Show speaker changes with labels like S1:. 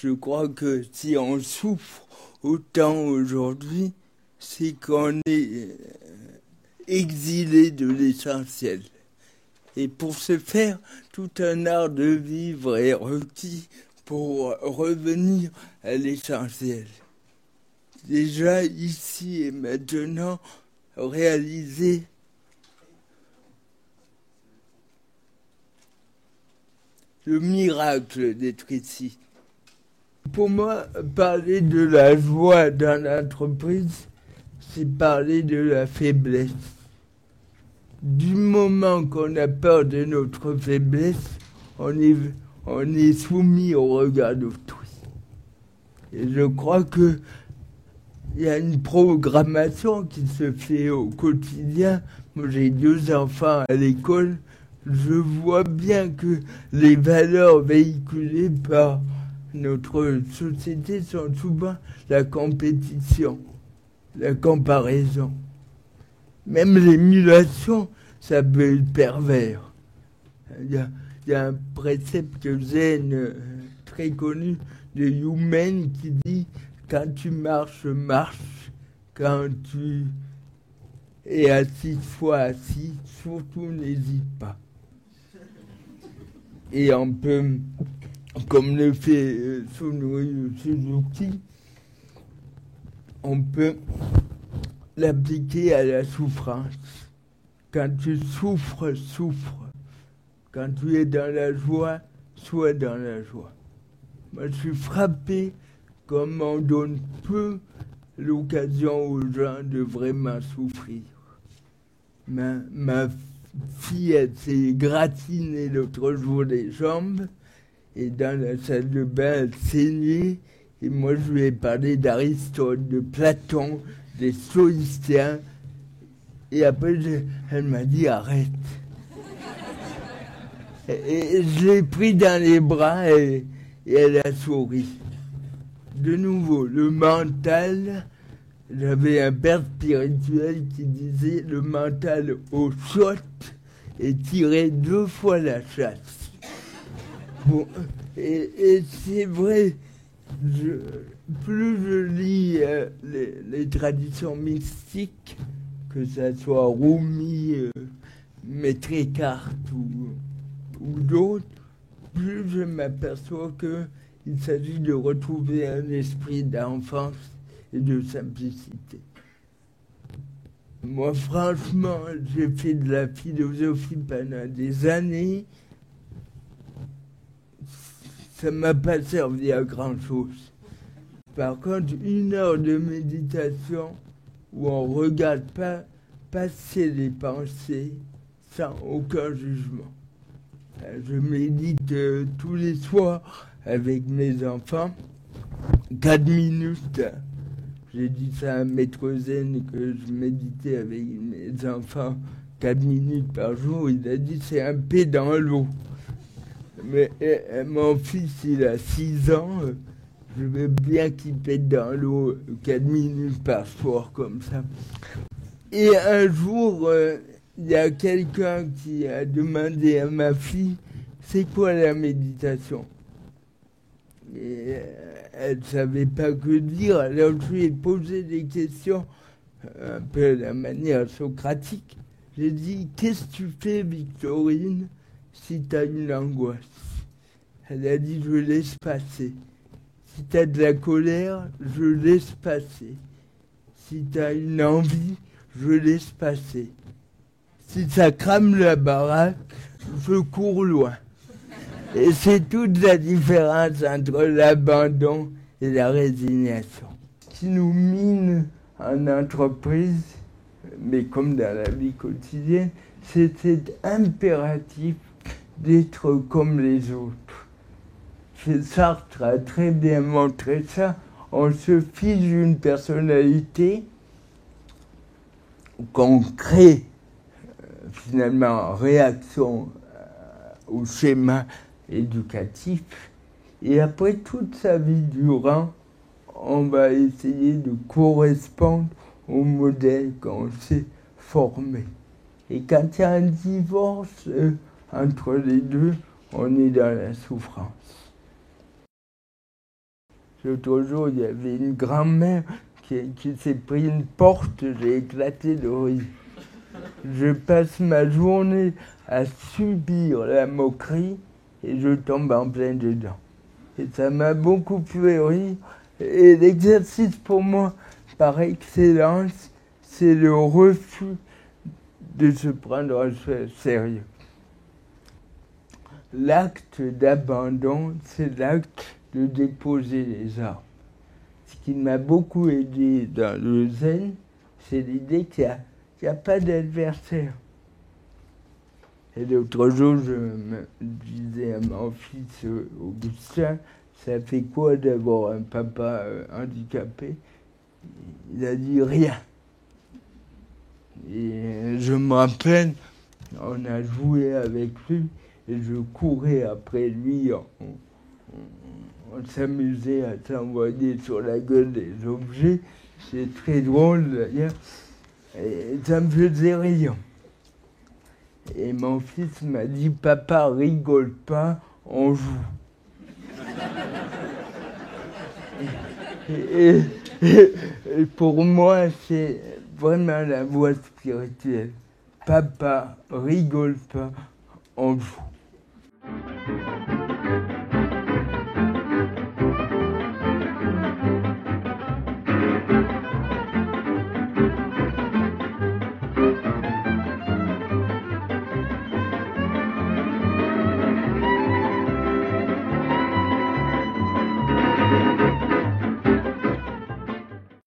S1: Je crois que si on souffre autant aujourd'hui, c'est qu'on est exilé de l'essentiel. Et pour ce faire, tout un art de vivre est requis pour revenir à l'essentiel. Déjà ici et maintenant, réaliser le miracle d'être ici. Pour moi, parler de la joie dans l'entreprise, c'est parler de la faiblesse. Du moment qu'on a peur de notre faiblesse, on est soumis au regard d'autrui. Et je crois que il y a une programmation qui se fait au quotidien. Moi, j'ai 2 enfants à l'école. Je vois bien que les valeurs véhiculées par notre société sont souvent la compétition, la comparaison. Même l'émulation, ça peut être pervers. Il y a un précepte zen très connu de Humen qui dit « Quand tu marches, marche. Quand tu es assis, sois assis. Surtout, n'hésite pas. » Et on peut, comme le fait Sunui Suzuki, on peut l'appliquer à la souffrance. Quand tu souffres, souffre. Quand tu es dans la joie, sois dans la joie. Moi, je suis frappé comme on donne peu l'occasion aux gens de vraiment souffrir. Ma fille, elle s'est gratinée l'autre jour les jambes, et dans la salle de bain, elle saignait, et moi, je lui ai parlé d'Aristote, de Platon, des stoïciens, et après, elle m'a dit « arrête ». Et je l'ai pris dans les bras et elle a souri. De nouveau, le mental, j'avais un père spirituel qui disait le mental au shot et tirait 2 fois la chasse. Bon, et c'est vrai, plus je lis les traditions mystiques, que ça soit Rumi, Maître Eckhart ou d'autres, plus je m'aperçois qu'il s'agit de retrouver un esprit d'enfance et de simplicité. Moi, franchement, j'ai fait de la philosophie pendant des années. Ça ne m'a pas servi à grand-chose. Par contre, 1 heure de méditation où on ne regarde pas passer les pensées sans aucun jugement. Je médite tous les soirs avec mes enfants, 4 minutes. J'ai dit ça à Maître Zen que je méditais avec mes enfants 4 minutes par jour. Il a dit c'est un P dans l'eau. Mais mon fils, il a 6 ans. Je veux bien qu'il pète dans l'eau 4 minutes par soir comme ça. Et un jour, il y a quelqu'un qui a demandé à ma fille c'est quoi la méditation. Et elle ne savait pas que dire, alors je lui ai posé des questions un peu de la manière socratique. J'ai dit qu'est-ce que tu fais, Victorine, si tu as une angoisse? Elle a dit je laisse passer. Si tu as de la colère, je laisse passer. Si tu as une envie, je laisse passer. Si ça crame la baraque, je cours loin. Et c'est toute la différence entre l'abandon et la résignation. Ce qui nous mine en entreprise, mais comme dans la vie quotidienne, c'est cet impératif d'être comme les autres. Sartre a très bien montré ça. On se fiche d'une personnalité qu'on crée finalement en réaction au schéma éducatif. Et après toute sa vie durant, on va essayer de correspondre au modèle qu'on s'est formé. Et quand il y a un divorce entre les deux, on est dans la souffrance. L'autre jour, il y avait une grand-mère qui s'est pris une porte, j'ai éclaté de rire. Je passe ma journée à subir la moquerie et je tombe en plein dedans. Et ça m'a beaucoup fait rire. Et l'exercice pour moi, par excellence, c'est le refus de se prendre au sérieux. L'acte d'abandon, c'est l'acte de déposer les armes. Ce qui m'a beaucoup aidé dans le zen, c'est l'idée qu'il n'y a pas d'adversaire. Et l'autre jour, je me disais à mon fils Augustin, ça fait quoi d'avoir un papa handicapé? Il a dit rien. Et je me rappelle, on a joué avec lui et je courais après lui. On s'amusait à s'envoyer sur la gueule des objets. C'est très drôle d'ailleurs. Et ça me faisait rire. Et mon fils m'a dit, papa, rigole pas, on joue. Et pour moi, c'est vraiment la voie spirituelle. Papa, rigole pas, on joue.